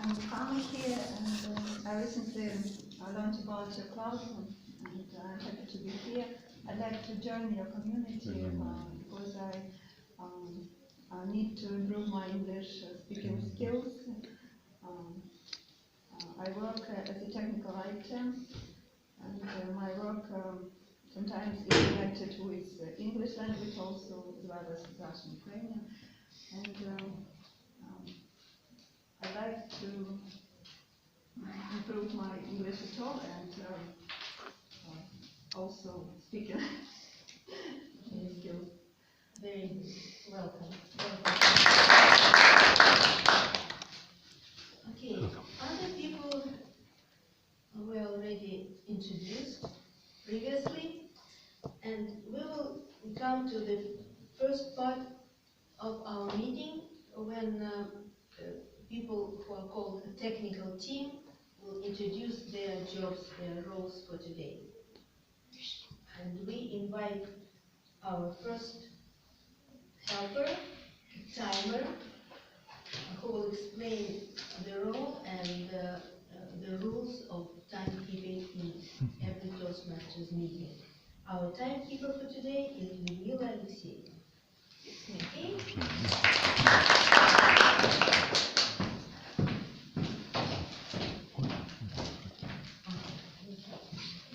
I'm Kami here, and I recently learned about your club, and I'm happy to be here. I'd like to join your community because I need to improve my English speaking skills. I work as a technical writer, and my work sometimes is connected with English language also, as well as Russian, Ukrainian. And I'd like to improve my English at all and also speaking skills. Very good. Welcome. Okay, other people were already introduced previously, and we will come to the first part of our meeting when people who are called a technical team will introduce their jobs, their roles for today. And we invite our first helper, timer, who will explain the role and the rules of timekeeping in every Toastmasters meeting. Our timekeeper for today is Lyudmila Alexeyevna. Okay?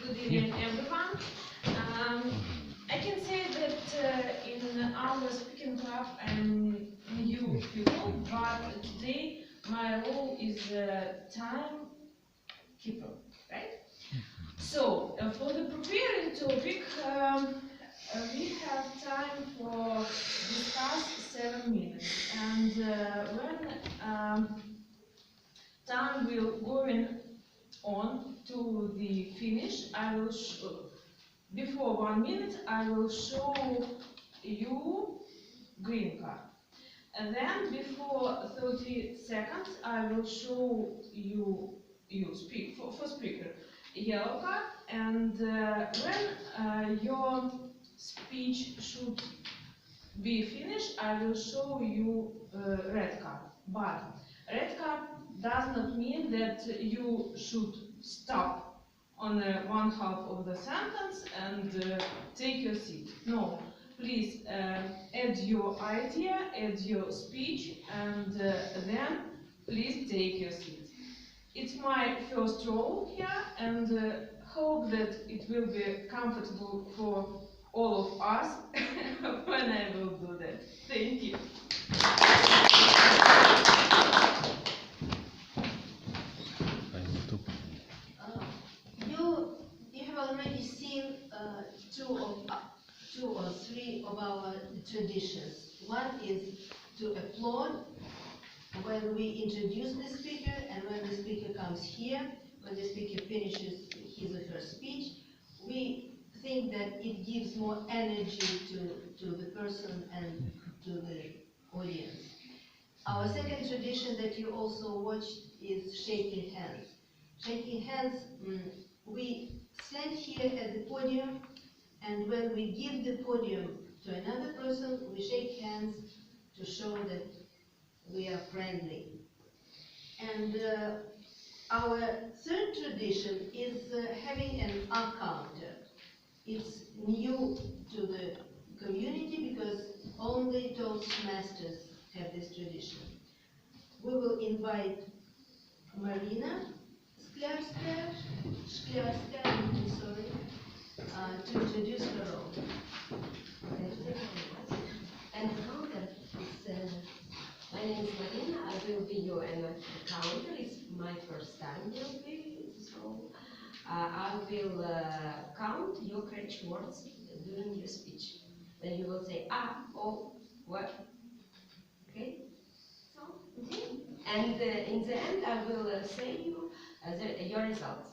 Good evening, everyone. I can say that in our speaking club I'm new people, but today my role is timekeeper, right? So for the preparing topic, we have time for discuss 7 minutes, and when time will going on to the finish, I will before 1 minute I will show you green card, and then before 30 seconds I will show you speak for speaker yellow card, and when your speech should be finished I will show you red card. But red card does not mean that you should stop on one half of the sentence and take your seat. No, please add your idea, add your speech, and then please take your seat. It's my first role here, and hope that it will be comfortable for all of us when I will do that. Thank you. You have already seen two or three of our traditions. One is to applaud when we introduce the speaker, and when the speaker comes here, when the speaker finishes his or her speech, we think that it gives more energy to the person and to the audience. Our second tradition that you also watched is shaking hands. Shaking hands, we stand here at the podium, and when we give the podium to another person, we shake hands to show that we are friendly. And our third tradition is having an up counter. It's new to the community because only Toastmasters have this tradition. We will invite Marina Sklarskaya, to introduce her role. And my name is Marina. I will be your counter. It's my first time will be in this role. I will count your French words during your speech. Then you will say oh, what? Okay? So, and in the end, I will say you your results.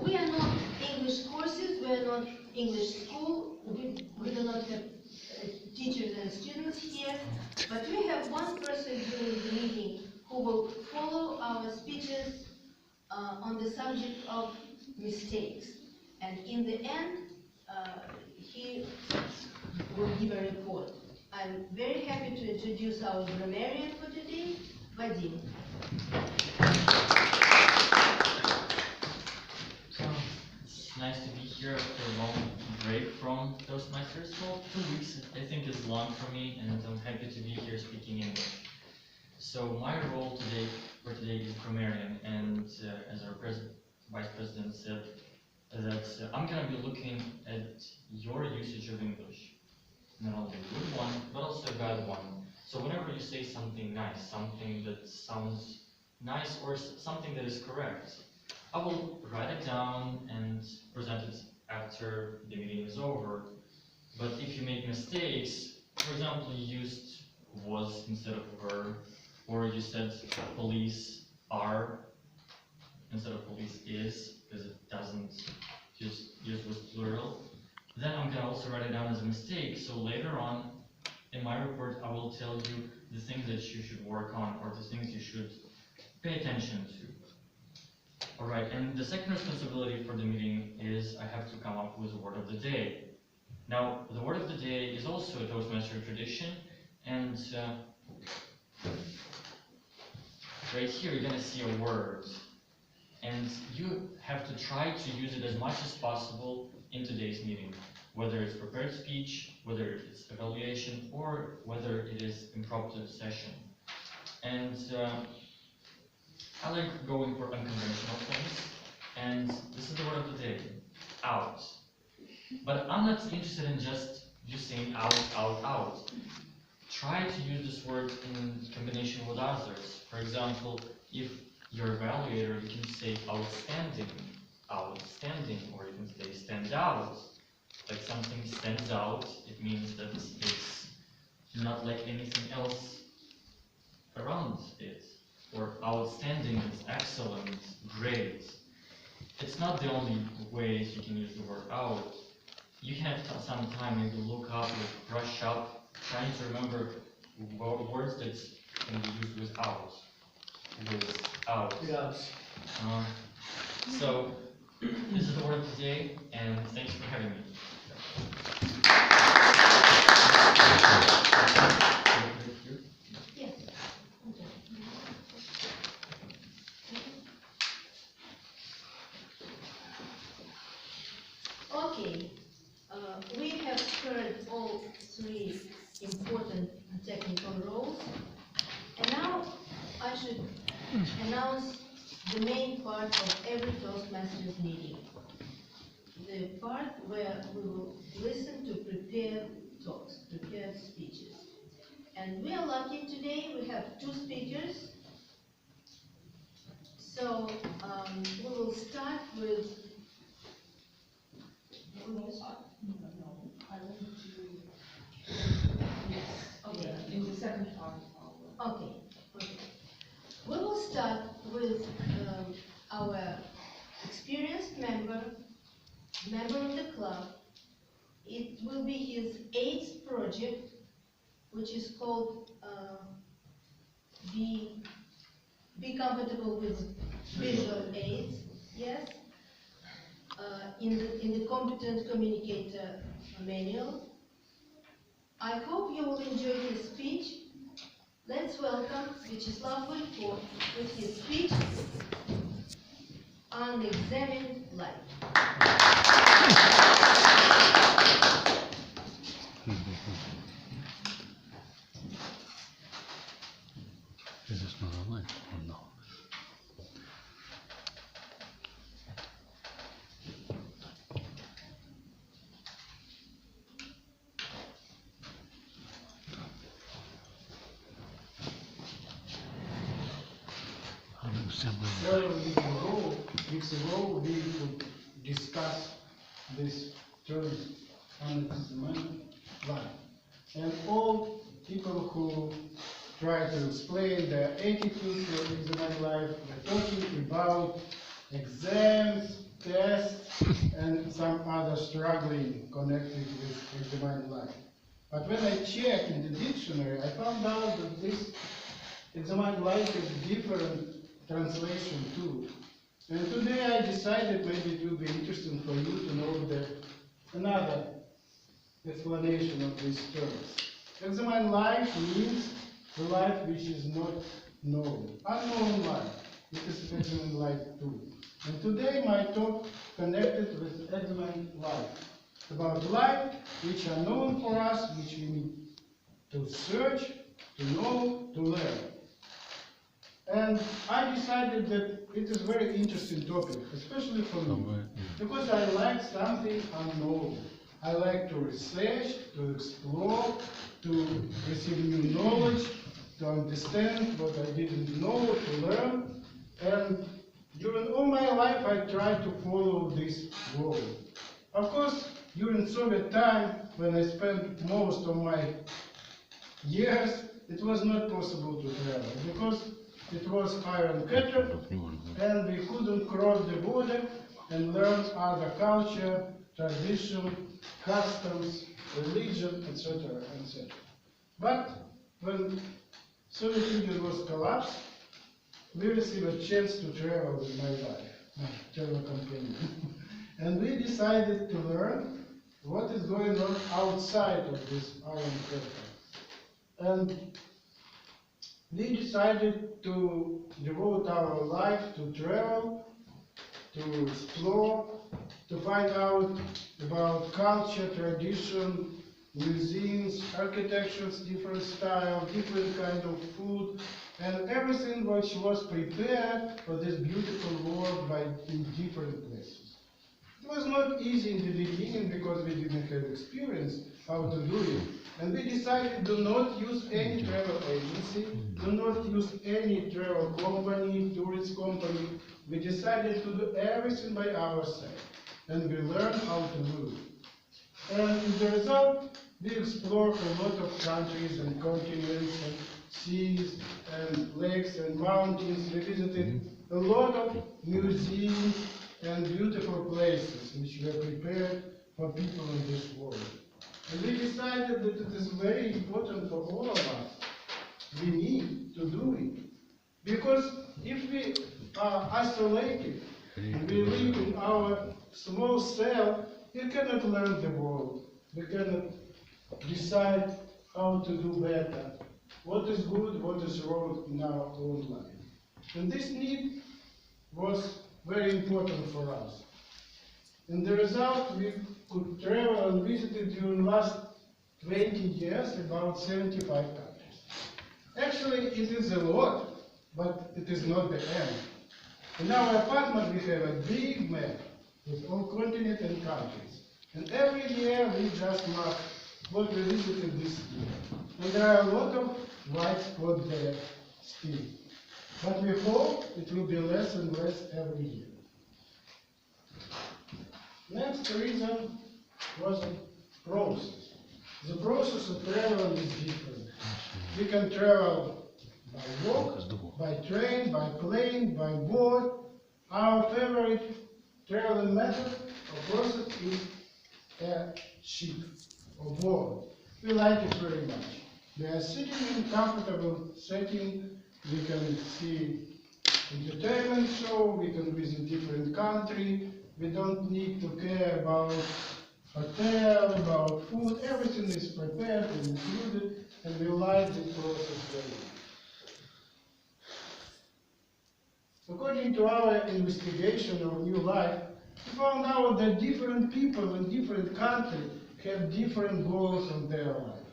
We are not English courses, we are not English school, we do not have teachers and students here, but we have one person during the meeting who will follow our speeches on the subject of mistakes. And in the end, he will give a report. I'm very happy to introduce our grammarian for today, Vadim. It's nice to be here after a long break from Toastmasters. Well, 2 weeks I think is long for me, and I'm happy to be here speaking English. So my role today is grammarian, and as our vice president said, that I'm going to be looking at your usage of English. Not only a good one, but also a bad one. So whenever you say something nice, something that sounds nice, or something that is correct, I will write it down and present it after the meeting is over. But if you make mistakes, for example, you used was instead of were, or you said police are instead of police is, because it doesn't just use with plural, then I'm gonna also write it down as a mistake. So later on in my report, I will tell you the things that you should work on, or the things you should pay attention to. Alright, and the second responsibility for the meeting is I have to come up with a word of the day. Now, the word of the day is also a Toastmaster tradition, and right here you're gonna see a word. And you have to try to use it as much as possible in today's meeting, whether it's prepared speech, whether it's evaluation, or whether it is impromptu session. And I like going for unconventional things, and this is the word of the day, out. But I'm not interested in just you saying out, out, out. Try to use this word in combination with others. For example, if you're evaluator, you can say outstanding, outstanding, or you can say stand out. Like something stands out, it means that it's not like anything else around it. Or outstanding is excellent, great. It's not the only ways you can use the word out. You have some time maybe look up or brush up, trying to remember words that can be used without. Without. Yes. So, this is the word of the day, and thanks for having me. Yes. Okay, we have heard all three important technical roles, and now I should announce the main part of every Toastmasters meeting. The part where we will listen to prepared talks, prepared speeches. And we are lucky today, we have two speakers. So we will start with. Okay. In the second part of our. Okay. We will start with our experienced member of the club. It will be his 8th project, which is called Be Comfortable with Visual Aids. Yes. In the Competent Communicator manual. I hope you will enjoy his speech. Let's welcome Vyacheslav Volyko with his speech, Unexamined Life. Is this not online or no? Several weeks ago, we could discuss this term unexamined life. And all people who try to explain their attitude to examined life were talking about exams, tests, and some other struggling connected with examined life. But when I checked in the dictionary, I found out that this examined life is different translation too. And today I decided maybe it would be interesting for you to know another explanation of these terms. Examine life means the life which is not known. Unknown life. It is examine life too. And today my talk connected with examine life. About life which are known for us, which we need to search, to know, to learn. And I decided that it is a very interesting topic, especially for me, because I like something unknown. I like to research, to explore, to receive new knowledge, to understand what I didn't know, to learn. And during all my life, I tried to follow this goal. Of course, during Soviet time, when I spent most of my years, it was not possible to travel, because it was iron curtain, and we couldn't cross the border and learn other culture, tradition, customs, religion, etc., etc. But when Soviet Union was collapsed, we received a chance to travel with my wife, my travel companion. And we decided to learn what is going on outside of this iron curtain. And we decided to devote our life to travel, to explore, to find out about culture, tradition, museums, architectures, different style, different kind of food, and everything which was prepared for this beautiful world by in different places. It was not easy in the beginning because we didn't have experience how to do it. And we decided do not use any travel agency, do not use any travel company, tourist company. We decided to do everything by ourselves. And we learned how to do it. And in the result, we explored a lot of countries and continents and seas and lakes and mountains. We visited a lot of museums and beautiful places which were prepared for people in this world. And we decided that it is very important for all of us. We need to do it. Because if we are isolated and we live in our small cell, we cannot learn the world. We cannot decide how to do better, what is good, what is wrong in our own life. And this need was very important for us. And the result, we could travel and visit during the last 20 years about 75 countries. Actually, it is a lot, but it is not the end. In our apartment, we have a big map with all continents and countries. And every year, we just mark what we visited this year. And there are a lot of white spots there still. But we hope it will be less and less every year. Next reason was the process. The process of traveling is different. We can travel by walk, by train, by plane, by boat. Our favorite traveling method or process is a ship or boat. We like it very much. We are sitting in a comfortable setting. We can see entertainment show. We can visit different countries. We don't need to care about hotel, about food. Everything is prepared and included, and we like the process very much. According to our investigation of new life, we found out that different people in different countries have different goals in their life.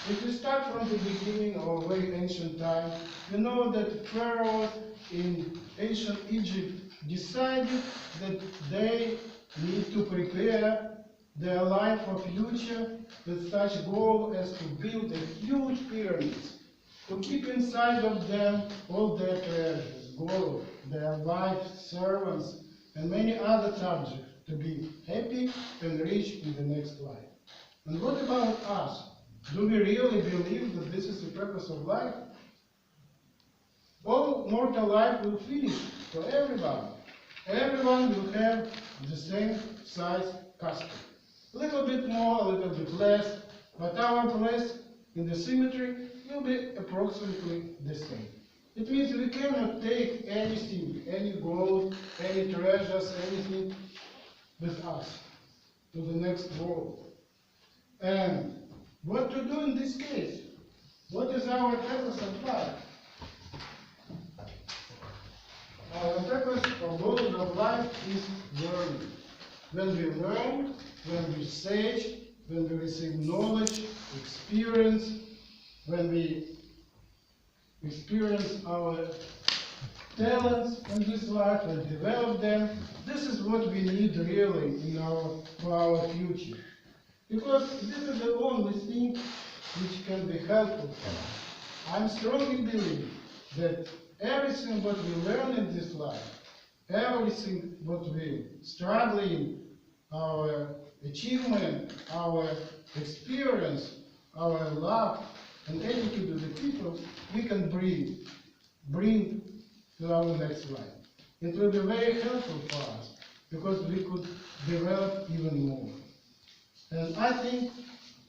If we start from the beginning of a very ancient time, we know that pharaohs in ancient Egypt decided that they need to prepare their life for future with such goal as to build a huge pyramids, to keep inside of them all their treasures, gold, their wives, servants, and many other subjects, to be happy and rich in the next life. And what about us? Do we really believe that this is the purpose of life? All mortal life will finish for everyone. Everyone will have the same size casket. A little bit more, a little bit less, but our place in the cemetery will be approximately the same. It means we cannot take anything, any gold, any treasures, anything with us to the next world. And what to do in this case? What is our purpose of life? Our purpose or goal of life is learning. When we learn, when we sage, when we receive knowledge, experience, when we experience our talents in this life and develop them, this is what we need really for our future. Because this is the only thing which can be helpful for us. I strongly believe that everything what we learn in this life, everything what we struggle in, our achievement, our experience, our love and attitude to the people, we can bring to our next life. It will be very helpful for us because we could develop even more. And I think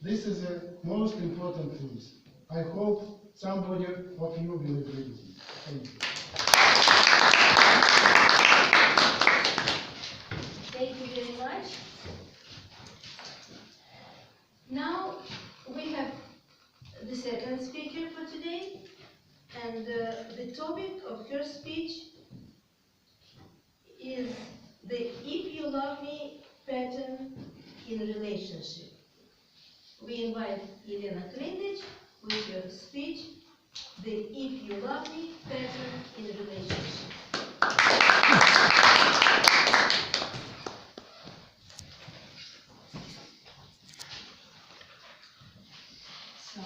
this is the most important thing. I hope somebody of you will agree with me. Thank you. Thank you very much. Now we have the second speaker for today, and the topic of her speech is the "If You Love Me" pattern in relationship. We invite Elena Krindich with her speech, the "If You Love Me" pattern in relationship. So,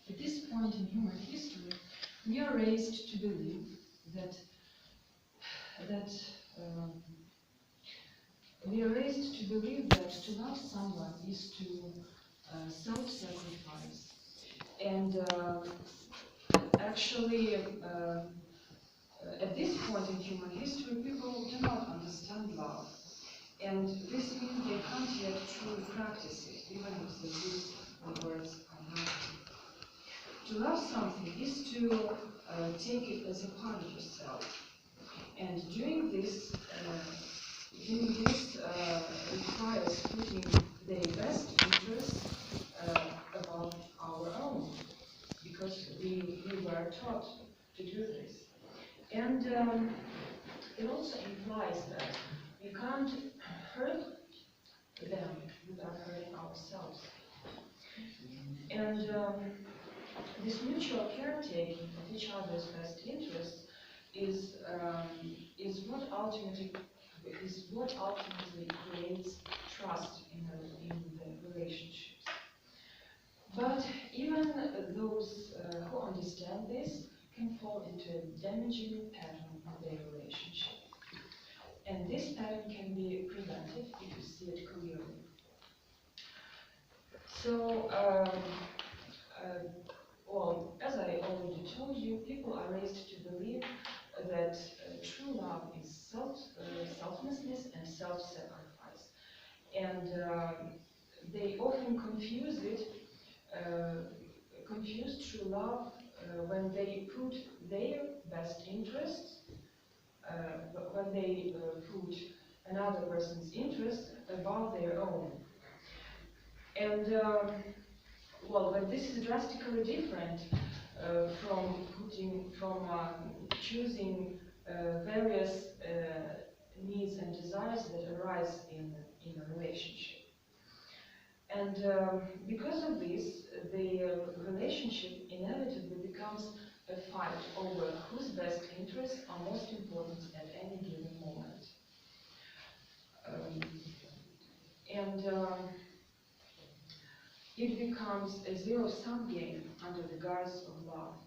at this point in human history, we are raised to believe that to love someone is to self-sacrifice. And actually, at this point in human history, people do not understand love. And this means they can't yet truly practice it, even if they use the words I love you. To love something is to take it as a part of yourself. And doing this requires putting their best interests above our own, because we were taught to do this. And it also implies that we can't hurt them without hurting ourselves. And this mutual caretaking of each other's best interests is what ultimately creates trust in the relationships. But even those who understand this can fall into a damaging pattern of their relationship. And this pattern can be prevented if you see it clearly. So, well, as I already told you, people are raised to believe that true love is selflessness and self-sacrifice. And they often confuse true love when they put their best interests, when they put another person's interest above their own. And well, but this is drastically different from choosing various needs and desires that arise in a relationship. And because of this, the relationship inevitably becomes a fight over whose best interests are most important at any given moment. It becomes a zero-sum game under the guise of love.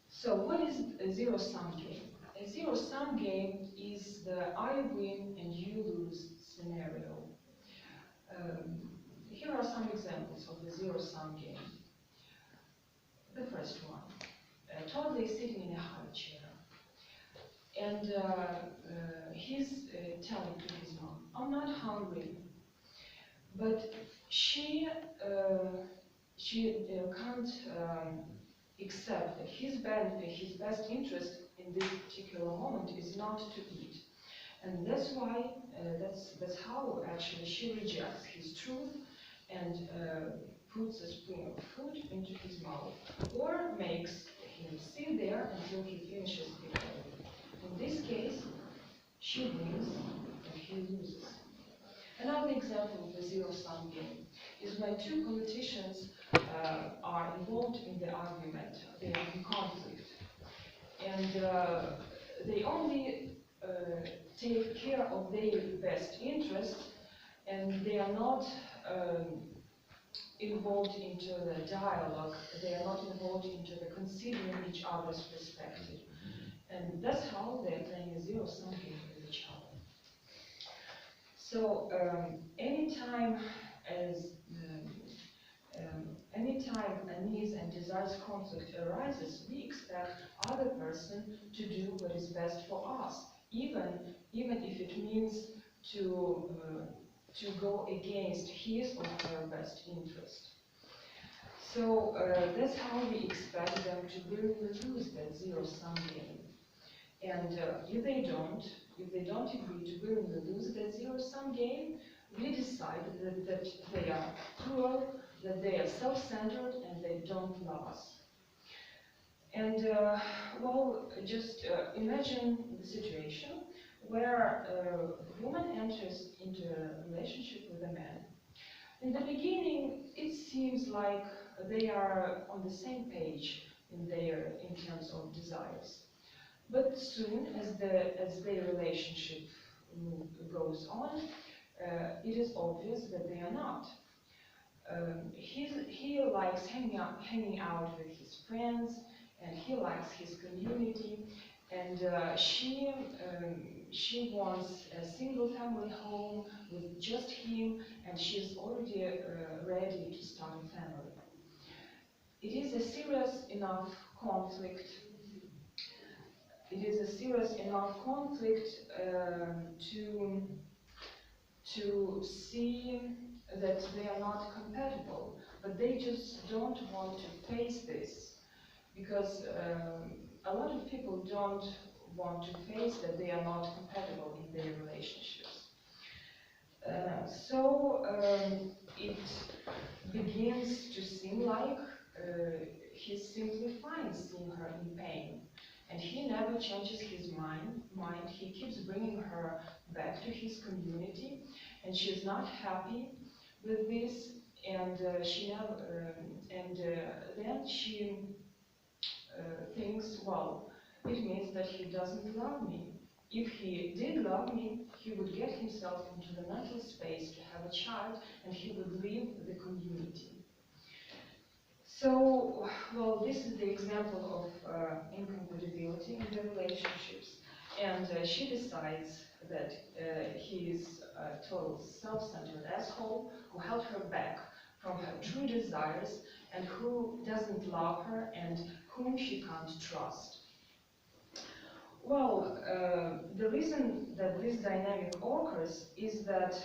So what is a zero-sum game? A zero-sum game is the I win and you lose scenario. Here are some examples of the zero-sum game. The first one, a toddler is sitting in a high chair, and he's telling to his mom, "I'm not hungry," but she can't accept that his best interest in this particular moment is not to eat. And that's why, that's how actually she rejects his truth and puts a spoon of food into his mouth, or makes him sit there until he finishes it all. In this case, she wins and he loses. Another example of the zero-sum game is when two politicians are involved in the argument, they are in conflict, and they only take care of their best interest, and they are not involved into the dialogue, they are not involved into the considering each other's perspective. And that's how they're playing a zero-sum game with each other. So anytime a needs and desires conflict arises, we expect other person to do what is best for us, even if it means to go against his or her best interest. So that's how we expect them to really lose that zero-sum game. And if they don't agree to willingly lose that zero-sum game, we decide that they are cruel, that they are self-centered, and they don't love us. And well, just imagine the situation where a woman enters into a relationship with a man. In the beginning, it seems like they are on the same page in terms of desires. But soon, as their relationship goes on, it is obvious that they are not. He likes hanging out with his friends, and he likes his community, and she wants a single family home with just him, and she's already ready to start a family. It is a serious enough conflict. It is a serious enough conflict to see that they are not compatible, but they just don't want to face this, because a lot of people don't want to face that they are not compatible in their relationships. So it begins to seem like he's simply fine seeing her in pain. And he never changes his mind. He keeps bringing her back to his community, and she's not happy with this. And then she thinks, well, it means that he doesn't love me. If he did love me, he would get himself into the mental space to have a child, and he would leave the community. So, well, this is the example of incompatibility in the relationships. And she decides that he is a total self-centered asshole who held her back from her true desires, and who doesn't love her, and whom she can't trust. Well, the reason that this dynamic occurs is that,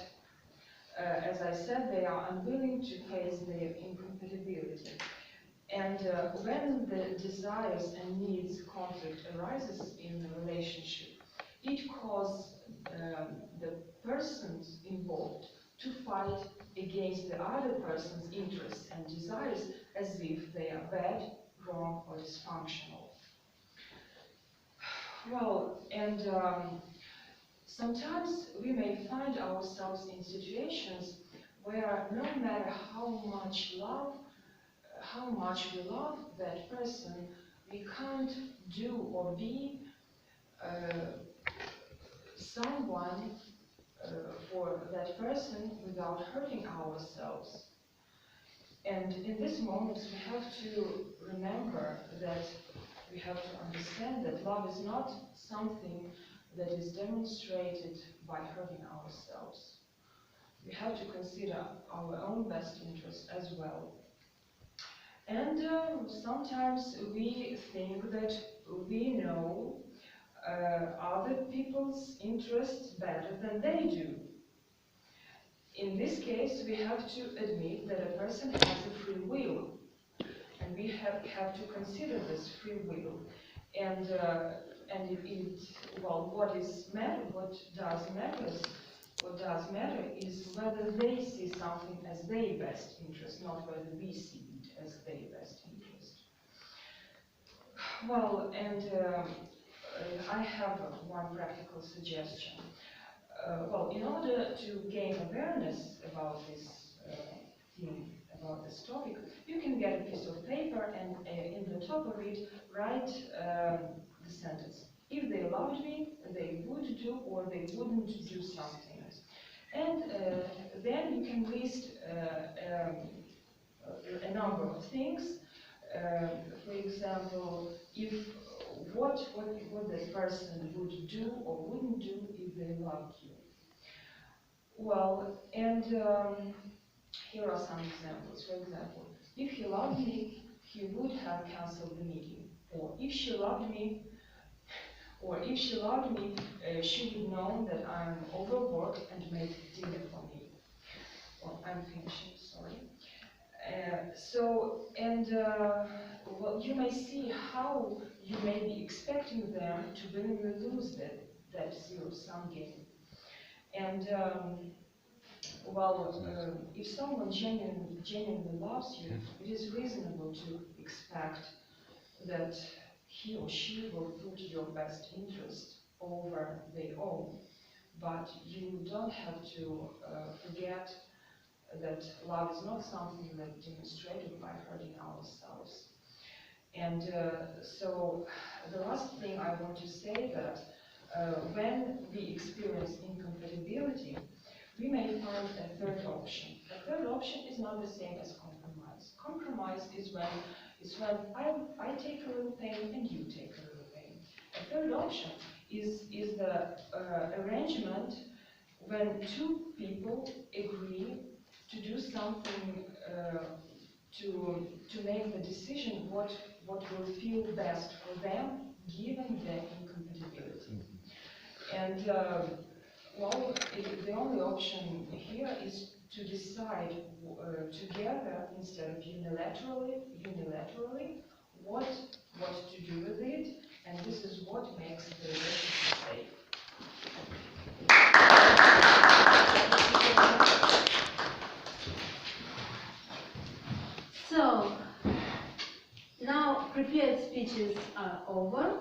as I said, they are unwilling to face their incompatibility. And when the desires and needs conflict arises in the relationship, it causes the persons involved to fight against the other person's interests and desires as if they are bad, wrong, or dysfunctional. Well, and sometimes we may find ourselves in situations where no matter how much we love that person, we can't do or be someone for that person without hurting ourselves. And in this moment, we have to remember that we have to understand that love is not something that is demonstrated by hurting ourselves. We have to consider our own best interest as well. And sometimes we think that we know other people's interests better than they do. In this case, we have to admit that a person has a free will, and we have to consider this free will. And and what does matter is whether they see something as their best interest, not whether we see it as their best interest. Well, and I have one practical suggestion. Well, in order to gain awareness about this thing, about this topic, you can get a piece of paper and in the top of it write the sentence. If they loved me, they would do or they wouldn't do something. And then you can list a number of things. For example, what the person would do or wouldn't do if they loved you. Well, and here are some examples. For example, if he loved me, he would have cancelled the meeting. Or if she loved me, she would know that I'm overworked and made dinner for me. Well, I'm finishing, sorry. Well, you may see how you may be expecting them to willingly lose that zero-sum game. And if someone genuinely loves you, it is reasonable to expect that he or she will put your best interest over their own. But you don't have to forget that love is not something that's demonstrated by hurting ourselves. And so the last thing I want to say that when we experience incompatibility, we may find a third option. A third option is not the same as compromise. Compromise is when I take a little pain and you take a little pain. A third option is the arrangement when two people agree to do something to make the decision what will feel best for them given the incompatibility. And the only option here is to decide together instead of unilaterally what to do with it, and this is what makes the relationship safe. So, now prepared speeches are over,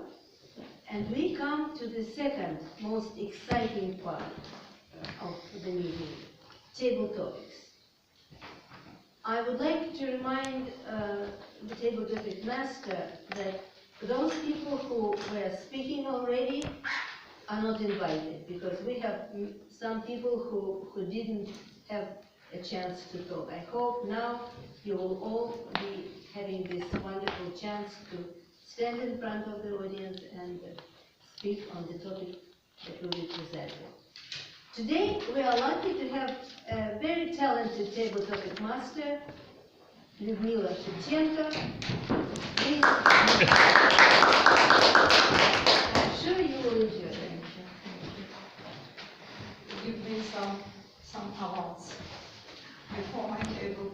and we come to the second most exciting part of the meeting, table topics. I would like to remind the table topic master that those people who were speaking already are not invited, because we have some people who didn't have a chance to talk. I hope now you will all be having this wonderful chance to stand in front of the audience and speak on the topic that will be presented. Today we are lucky to have a very talented table topic master, Lyudmila Shevchenko. Please. I'm sure you will enjoy it. Give me some awards before my table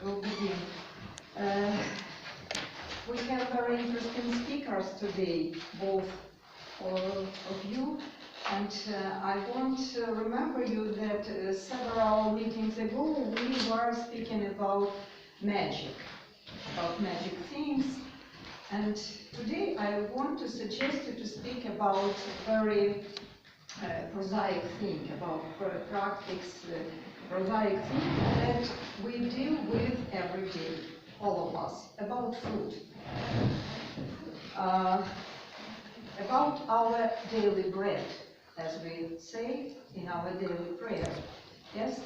will begin. We have very interesting speakers today, both of you, and I want to remember you that several meetings ago we were speaking about magic things, and today I want to suggest you to speak about very prosaic thing, about prosaic thing that we deal with every day, all of us, about food. About our daily bread, as we say in our daily prayer, yes?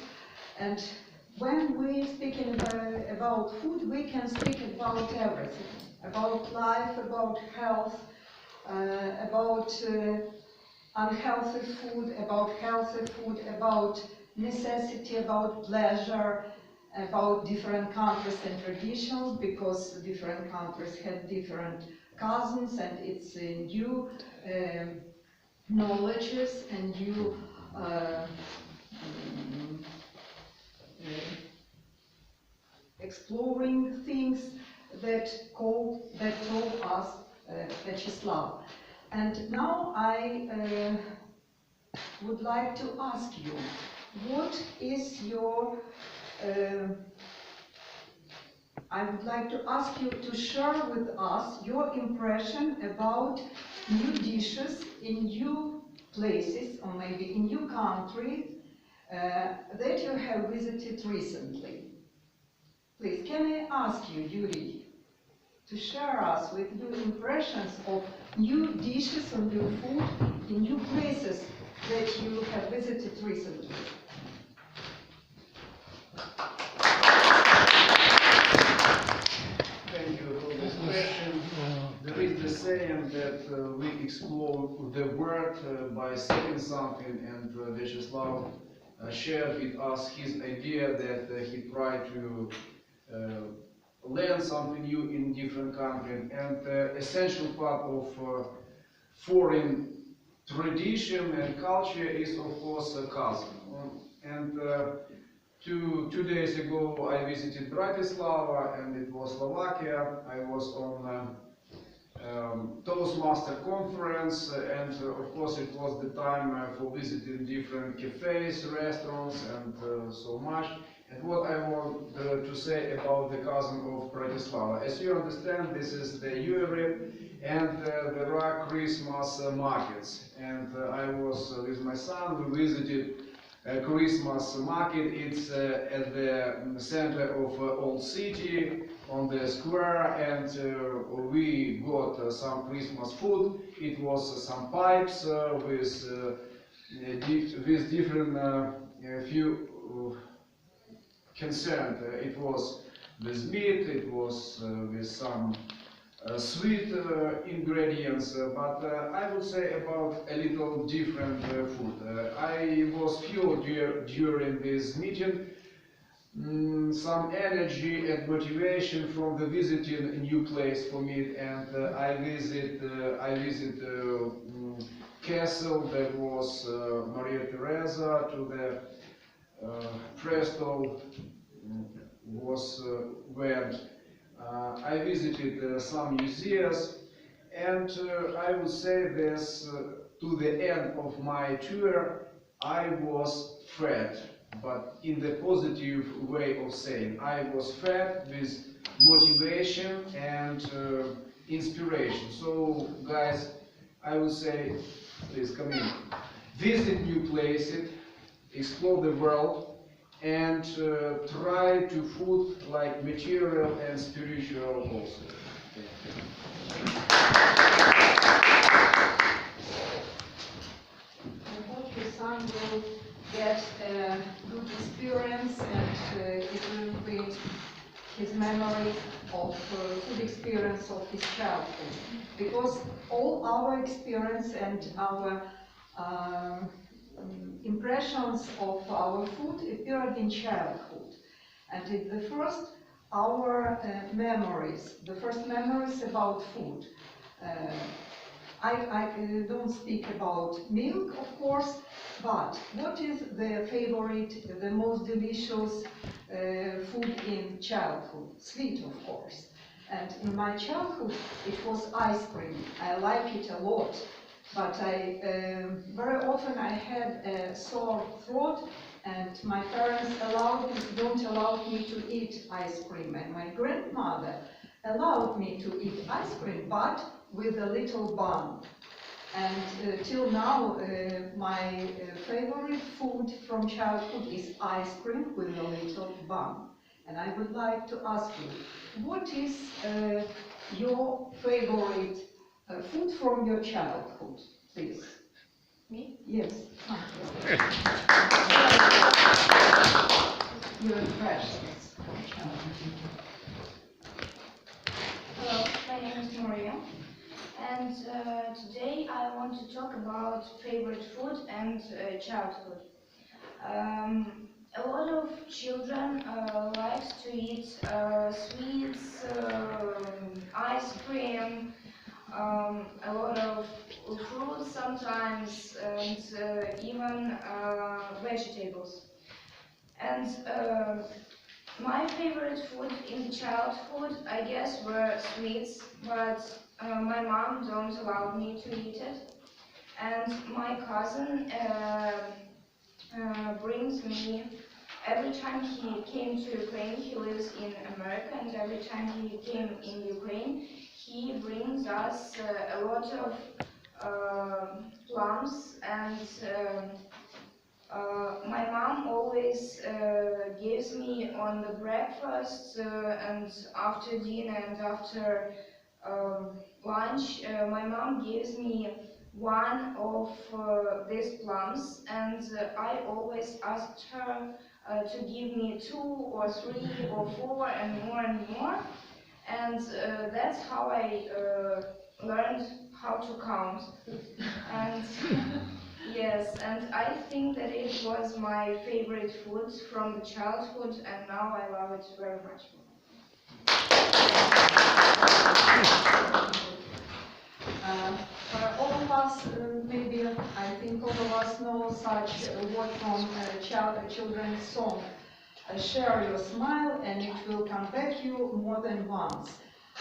And when we speaking about food, we can speak about everything, about life, about health, about unhealthy food, about healthy food, about necessity, about pleasure, about different countries and traditions, because different countries have different cousins, and it's new knowledges and new exploring things that told us Vyacheslav. And now I would like to ask you, what is your I would like to ask you to share with us your impression about new dishes in new places or maybe in new countries that you have visited recently. Please, can I ask you, Yuri, to share us with your impressions of new dishes or new food in new places that you have visited recently? Thank you for this question. There is the saying that we explore the world by saying something, and Vyacheslav shared with us his idea that he tried to learn something new in different countries, and essential part of foreign tradition and culture is of course a cousin. And two days ago I visited Bratislava, and it was Slovakia. I was on Toastmaster conference, and of course it was the time for visiting different cafes, restaurants, and so much. And what I want to say about the cousin of Bratislava. As you understand, this is the Europe, and there are Christmas markets. And I was with my son, we visited a Christmas market. It's at the center of Old City, on the square, and we got some Christmas food. It was some pipes with different few concerned. It was with meat, it was with some sweet ingredients, but I would say about a little different food. I was fueled during this meeting some energy and motivation from the visiting a new place for me, and I visit castle that was Maria Theresa, to the Presto was went. I visited some museums, and I would say this to the end of my tour, I was fed, but in the positive way of saying. I was fed with motivation and inspiration. So, guys, I would say, please come in. Visit new places, explore the world, and try to food like material and spiritual also. I hope your son will get a good experience, and it will bring his memory of food experience of his childhood. Because all our experience and our impressions of our food appeared in childhood. And the first memories about food. I don't speak about milk, of course, but what is the favorite, the most delicious food in childhood? Sweet, of course. And in my childhood, it was ice cream. I like it a lot, but very often I had a sore throat, and my parents don't allow me to eat ice cream, and my grandmother allowed me to eat ice cream, but with a little bun. And till now, my favorite food from childhood is ice cream with a little bun. And I would like to ask you, what is your favorite food from your childhood, please? Me? Yes. Your impressions from childhood. Hello, my name is Maria, and today I want to talk about favorite food and childhood. A lot of children like to eat sweets, ice cream, a lot of fruits sometimes, and even vegetables. And my favorite food in childhood, I guess, were sweets, but my mom don't allow me to eat it, and my cousin brings me, every time he came to Ukraine, he lives in America, and every time he came in Ukraine, he brings us a lot of plums, and my mom always gives me on the breakfast and after dinner and after lunch. My mom gives me one of these plums, and I always asked her to give me 2 or 3 or 4 and more, and that's how I learned how to count. And yes, and I think that it was my favorite food from the childhood, and now I love it very much. All of us, maybe I think all of us know such a word from a children's song. Share your smile and it will come back you more than once.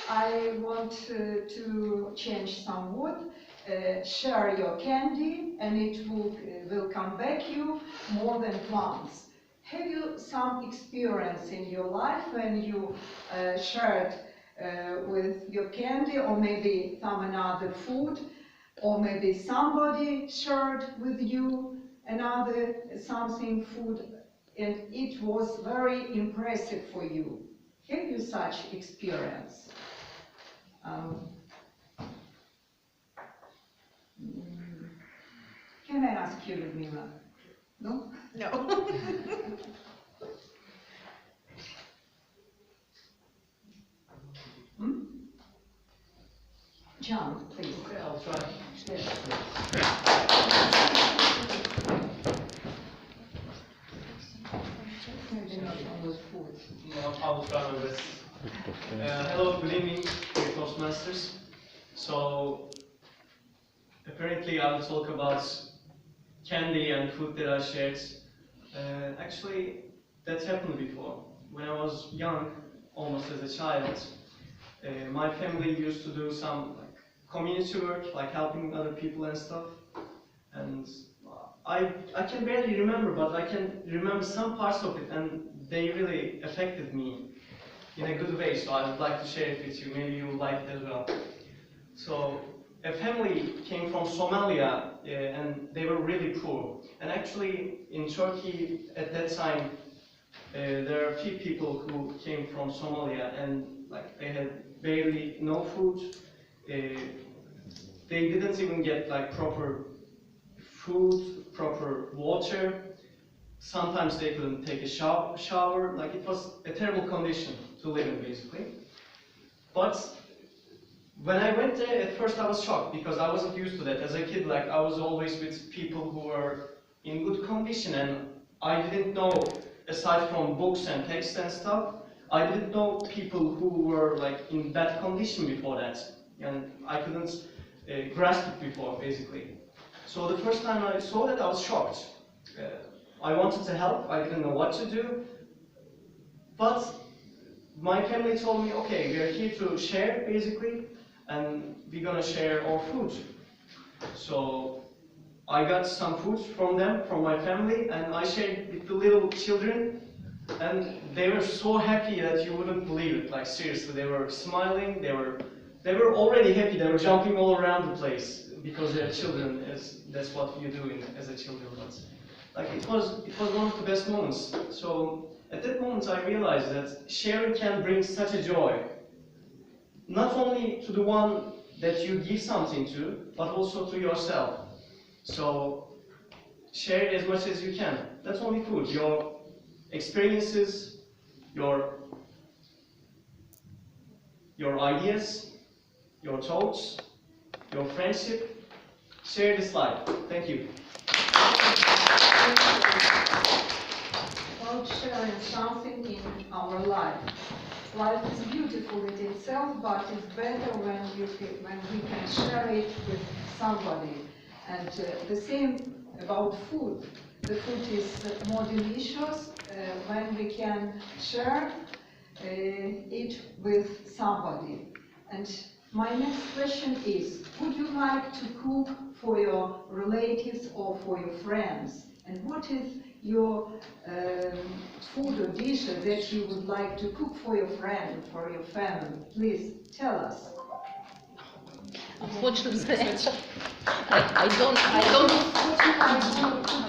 I want to change some word. Share your candy and it will come back you more than once. Have you some experience in your life when you shared with your candy, or maybe some another food, or maybe somebody shared with you another something food, and it was very impressive for you? Have you such experience? Can I ask you, Ludmila? No? No. Hmm? John, please. Okay, I'll try. Yes. Maybe not on those foods. No, I will try my best. Hello, good evening, dear Toastmasters. So, apparently I will talk about candy and food that I shared. Actually, that happened before. When I was young, almost as a child, my family used to do some community work, like helping other people and stuff. And I can barely remember, but I can remember some parts of it, and they really affected me in a good way, so I would like to share it with you. Maybe you would like it as well. So, a family came from Somalia, and they were really poor. And actually, in Turkey at that time, there are a few people who came from Somalia, and they had barely no food. They didn't even get proper food, proper water. Sometimes they couldn't take a shower. It was a terrible condition to live in, basically. But when I went there, at first I was shocked because I wasn't used to that. As a kid, I was always with people who were in good condition, and I didn't know, aside from books and texts and stuff, I didn't know people who were in bad condition before that, and I couldn't grasp it before, basically. So the first time I saw that, I was shocked. I wanted to help, I didn't know what to do, but my family told me, okay, we are here to share, basically, and we're gonna share our food. So I got some food from them, from my family, and I shared with the little children, and they were so happy that you wouldn't believe it. Seriously, they were smiling, they were already happy, they were jumping all around the place because they're children, that's what you do as a children. But it was one of the best moments. So at that moment I realized that sharing can bring such a joy, not only to the one that you give something to, but also to yourself. So share as much as you can. Not only food, your experiences, your ideas, your thoughts, your friendship. Share this life. Thank you. About sharing something in our life. Life is beautiful in itself, but it's better when we can share it with somebody. And the same about food. The food is more delicious when we can share it with somebody. And My next question is, would you like to cook for your relatives or for your friends? And what is your food or dish that you would like to cook for your friend, for your family? Please tell us. Unfortunately, I don't. What you like to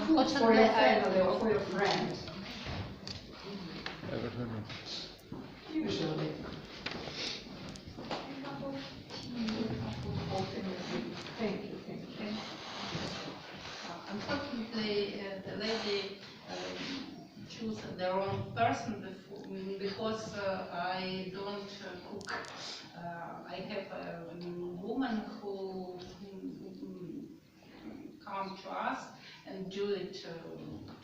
cook for your family or for your friend? Usually. Thank you, thank you. Unfortunately, the lady choose the wrong person because I don't cook. I have a woman who come to us and do it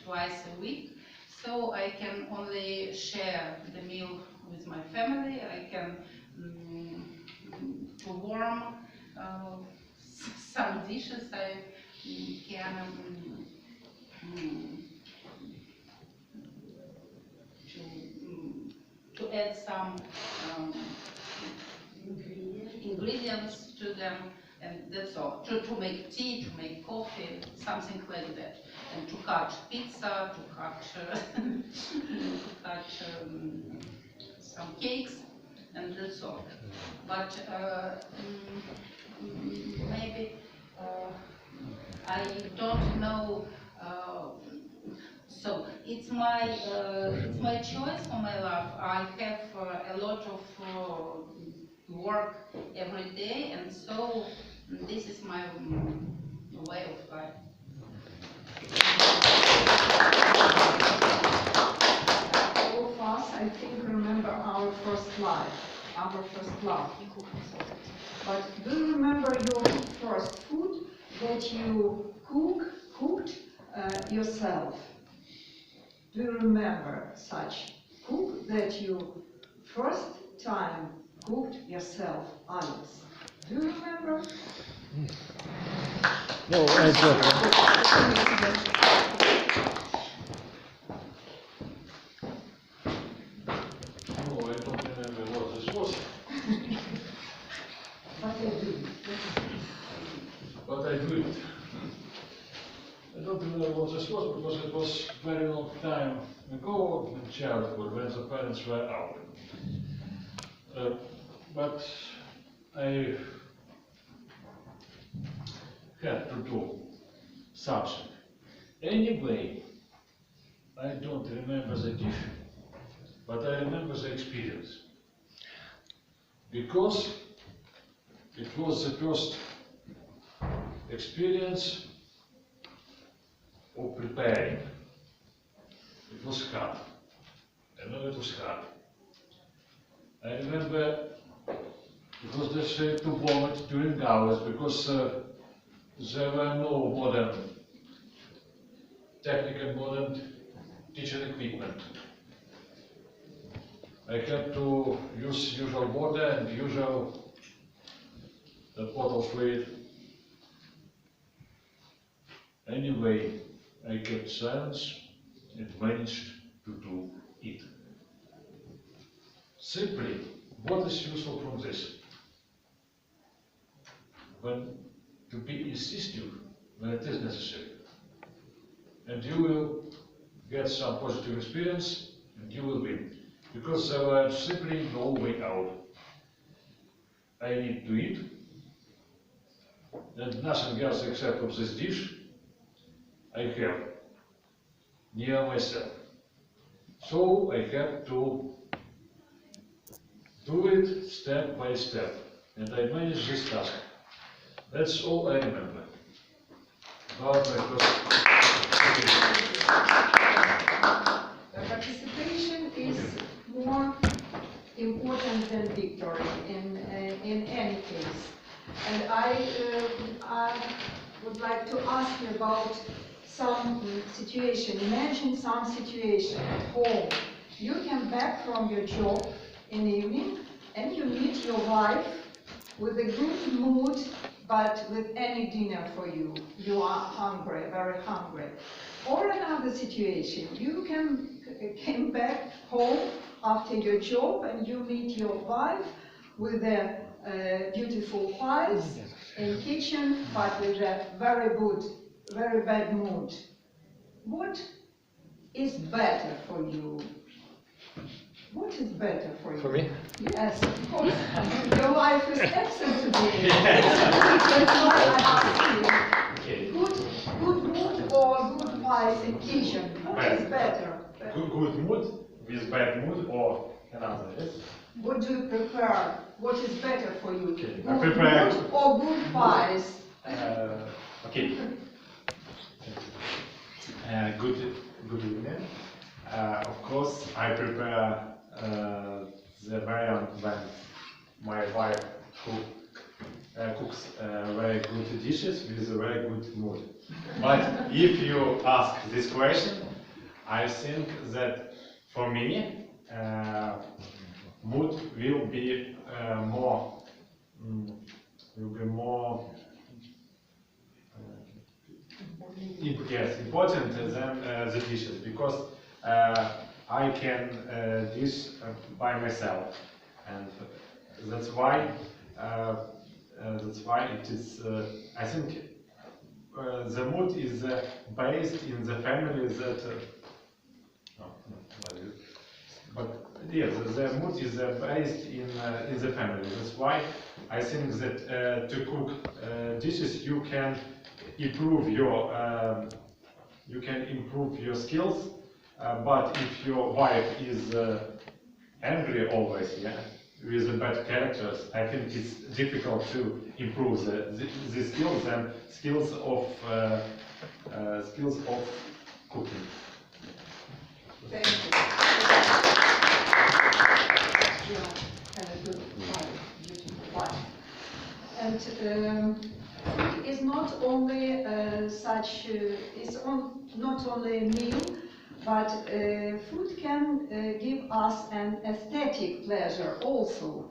twice a week. So I can only share the meal with my family. I can to warm some dishes. I can to add some ingredients to them, and that's all. To make tea, to make coffee, something like that, and to cut pizza, to cut some cakes, and that's all. But maybe I don't know. So it's my choice for my life. I have a lot of work every day, and so this is my way of life. All of us, I think, remember our first life, our first love. But do you remember your first food that you cooked yourself? Do you remember such cook that you first time cooked yourself, Alex? Do you remember? No, I don't. No, I don't remember what this was. But I do. But I do it. I don't remember what this was because it was very long time ago in childhood when the parents were out. But I had to do something. Anyway, I don't remember the dish, but I remember the experience. Because it was the first experience of preparing. It was hard. I know it was hard. I remember it was just to vomit during hours because there were no modern technical, modern kitchen equipment. I had to use usual water and usual bottle fluid. Anyway, I kept silence and managed to do it. Simply, what is useful from this? When to be insistive when it is necessary. And you will get some positive experience and you will win. Because there was simply no way out. I need to eat, and nothing else except of this dish I have near myself. So I have to do it step by step, and I managed this task. That's all I remember about my first. Participation is more important than victory in any case. And I would like to ask you about some situation. Imagine some situation at home. You come back from your job in the evening and you meet your wife with a good mood, but with any dinner for you. You are hungry, very hungry. Or another situation, you came back home after your job and you meet your wife with a beautiful pies in kitchen, but with a very bad mood. What is better for you? What is better for you? For me? Yes, of course. Your life is excellent today. That's why I ask you. Good mood or good pies in kitchen? What is better? Good mood with bad mood or another, yes? What do you prefer? What is better for you? Okay, Good I prefer mood or good pies? Okay. Good evening. Of course, I prepare the variant when my wife cooks very good dishes with a very good mood. But if you ask this question, I think that for me, mood will be more important than the dishes, because I can dish by myself, and that's why it is. I think the mood is based in the family that. But yes, the mood is based in the family. That's why I think that to cook dishes you can improve your skills. But if your wife is angry always, yeah, with bad characters, I think it's difficult to improve the skills and skills of cooking. Thank you. Yeah, and a good pie, beautiful pie. And food is not only not only a meal, but food can give us an aesthetic pleasure also.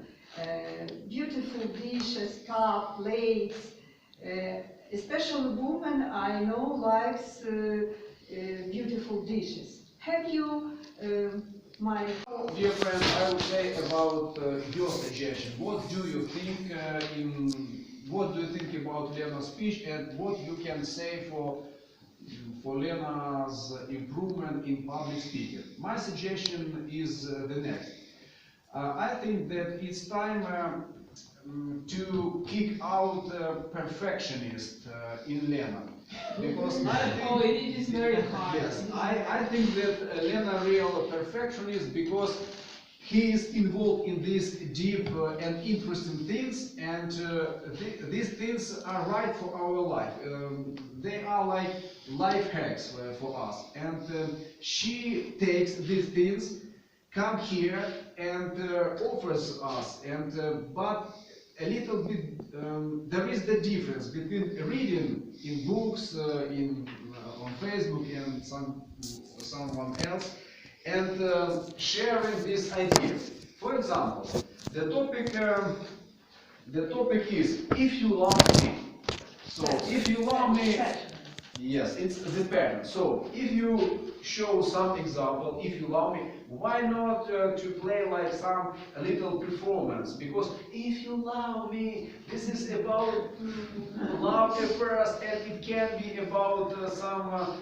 Beautiful dishes, cup, plates. Especially women I know likes beautiful dishes. Have you, Dear friends, I would say about your suggestion. What do you think about Lena's speech, and what you can say for Lena's improvement in public speaking? My suggestion is the next. I think that it's time to kick out perfectionist in Lena. Because I think, it is very hard. yes, I think that Lena real perfectionist because he is involved in these deep and interesting things, and these things are right for our life. They are like life hacks for us, and she takes these things, come here and offers us, and but a little bit there is the difference between reading in books, on Facebook and someone else, and sharing this idea. For example, the topic is if you love me. So if you love me, yes, it's the pattern. So if you show some example, if you love me, why not to play like some little performance? Because if you love me, this is about love first, and it can be about some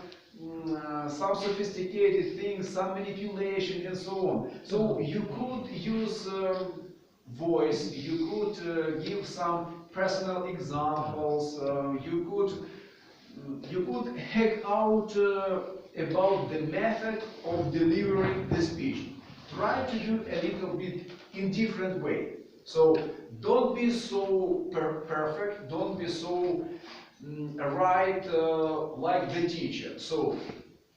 sophisticated things, some manipulation, and so on. So you could use voice, you could give some personal examples, you could hack out about the method of delivering the speech. Try to do a little bit in different way. So don't be so perfect, don't be so right like the teacher. So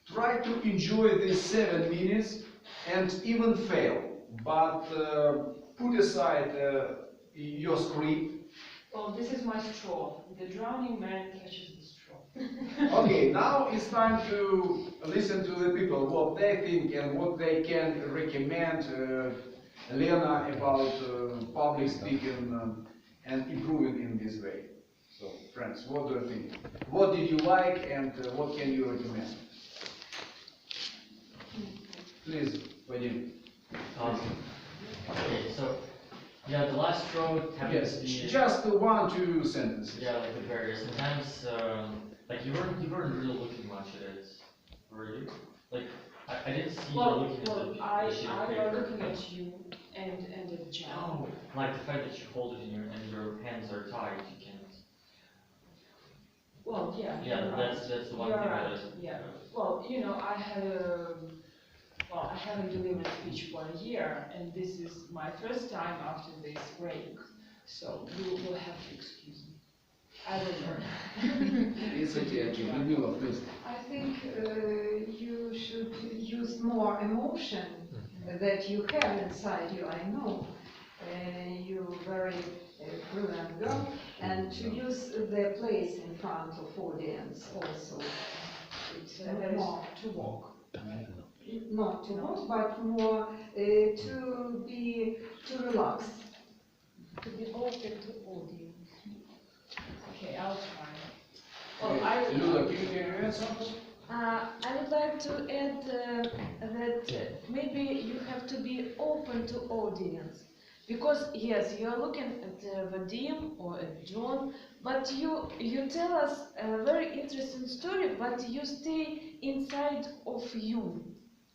try to enjoy these 7 minutes and even fail, but put aside your script. Oh, this is my straw. The drowning man catches the straw. Okay, now it's time to listen to the people, what they think and what they can recommend Lena about public speaking and improving in this way. So, friends, what do you think? What did you like and what can you recommend? Please, Vadim. Okay, so yeah, the last row happens to Yes, be. just 1, 2 sentences. Yeah, like the barrier. Sometimes, like you weren't really looking much at it, were you? Like I didn't see you looking at the sheet of I paper. was looking at you and at Jan. Oh, like the fact that you hold it in your hands are tied, you can't. Well, yeah. Yeah, you're that's right. the one You're thing right. that. Yeah. Well, you know, I haven't delivered a speech for a year, and this is my first time after this break. So you will have to excuse me. I will learn. It's okay, Людмила, please. I think you should use more emotion that you have inside you, I know. You're very brilliant girl, and to use the place in front of audience also. It's more to walk. Not to walk, but more to relax. To be open to audience. Okay, I'll try. Well, Люда, can you add something? I would like to add that maybe you have to be open to audience. Because yes, you are looking at Vadim or at John, but you tell us a very interesting story, but you stay inside of you.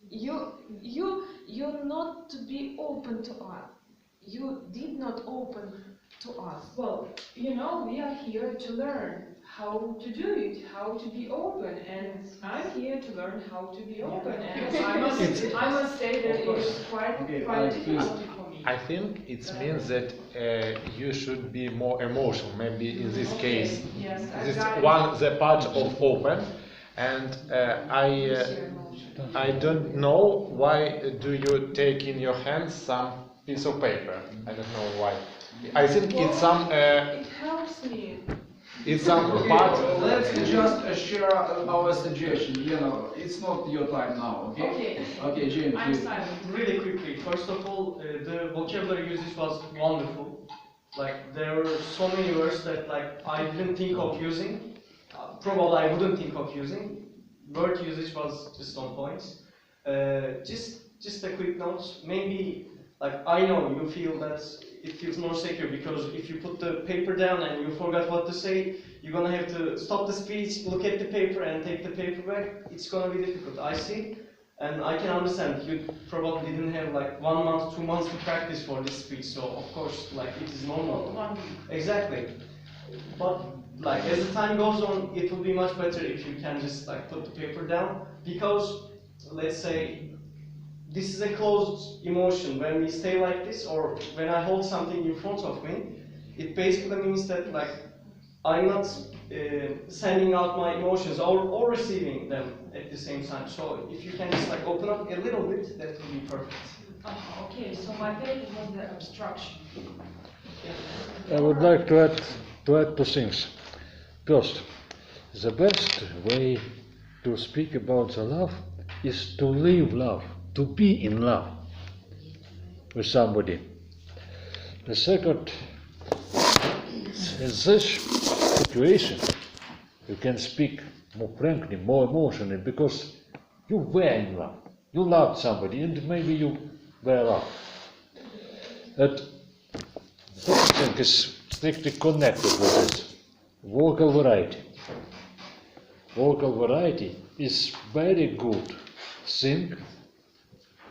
You're not to be open to us. You did not open to us. well, you know, we are here to learn how to do it, how to be open, and I'm here to learn how to be open. And I must say that it is quite difficult for me. I think it means that you should be more emotional. Maybe in this case, Yes, this I've got one the part of open, and I don't know why do you take in your hands some piece of paper. I don't know why. I think it's some. It helps me. It's some Okay, part. let's just share our suggestion. You know, it's not your time now, okay? Okay. Okay, Jane, I'm please. silent. Really quickly, first of all, the vocabulary usage was wonderful. Like, there were so many words that like I didn't think of using. Probably I wouldn't think of using. Word usage was just on point. Just a quick note. Maybe like I know you feel that it feels more secure because if you put the paper down and you forgot what to say, you're gonna have to stop the speech, look at the paper, and take the paper back. It's gonna be difficult. I see. And I can understand, you probably didn't have like 1 month, 2 months to practice for this speech, so of course, like, it is normal. 1 week. Exactly. But, like, as the time goes on, it will be much better if you can just, like, put the paper down, because, let's say, this is a closed emotion. When we stay like this, or when I hold something in front of me, it basically means that, like, I'm not sending out my emotions or receiving them at the same time. So if you can just like open up a little bit, that will be perfect. Okay, so my favorite was the obstruction. I would like to add two things. First, the best way to speak about the love is to live love, to be in love with somebody. The second, in this situation, you can speak more frankly, more emotionally, because you were in love. You loved somebody, and maybe you were loved. That third thing is strictly connected with this. Vocal variety. Vocal variety is very good thing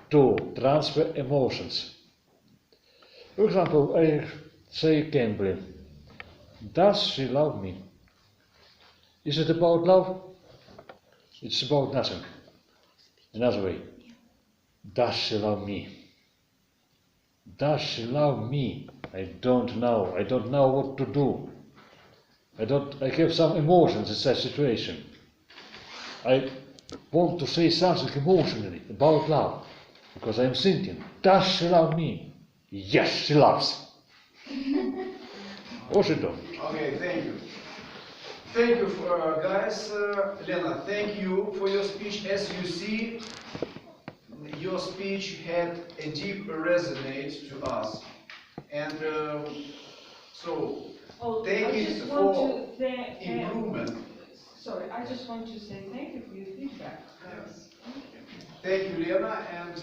to transfer emotions. For example, I say Cambly, does she love me? Is it about love? It's about nothing. Another way. Does she love me? Does she love me? I don't know. I don't know what to do. I have some emotions in that situation. I want to say something emotionally about love. Because I'm thinking, does she love me? Yes, she loves. Or she don't. Okay, thank you. Thank you, guys. Lena, thank you for your speech. As you see, your speech had a deep resonance to us. And so, take it for improvement. Sorry, I just want to say thank you for your feedback. Yes. Thank you, Lena, and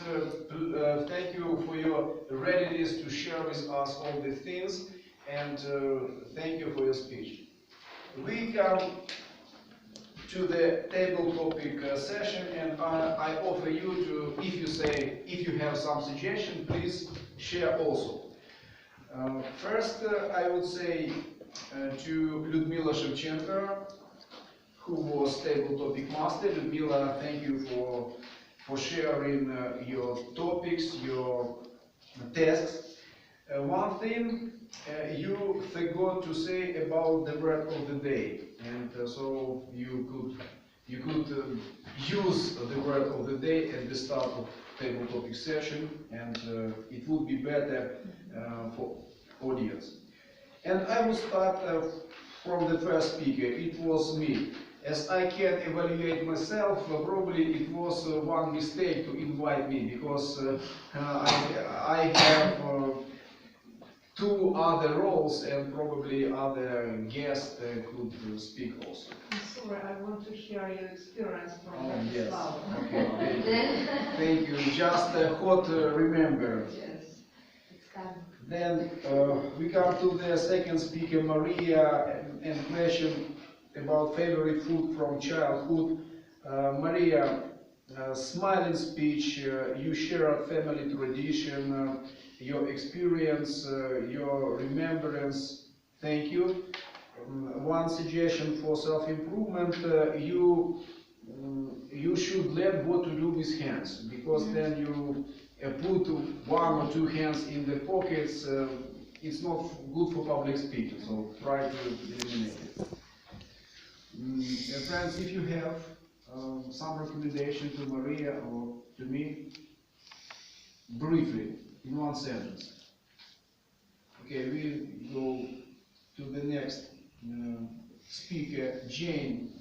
thank you for your your readiness to share with us all the things, and thank you for your speech. We come to the table topic session, and I offer you to, if you have some suggestion, please share also. First, I would say to Lyudmila Shevchenko, who was table topic master. Lyudmila, thank you for sharing your topics, your tasks. One thing you forgot to say about the word of the day, and so you could use the word of the day at the start of table topic session, and it would be better for audience. And I will start from the first speaker. It was me. As I can evaluate myself, probably it was one mistake to invite me, because I have two other roles, and probably other guests could speak also. I'm sorry, I want to hear your experience from Yes. Bratislava. Okay, thank you. Just hot remember. Yes. Then we come to the second speaker, Maria, and question about favorite food from childhood. Maria, smiling speech, you share a family tradition, your experience, your remembrance. Thank you. One suggestion for self-improvement, you should learn what to do with hands, because then you put one or two hands in the pockets, it's not good for public speaking, so try to eliminate it. Friends, if you have some recommendation to Maria or to me, briefly, in one sentence. Okay, we go to the next speaker, Jane.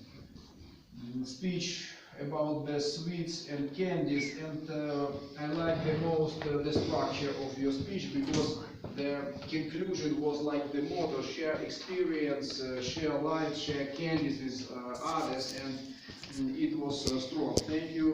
Speech about the sweets and candies, and I like the most the structure of your speech, because the conclusion was like the motto: share experience, share life, share candies with others, and it was strong. Thank you.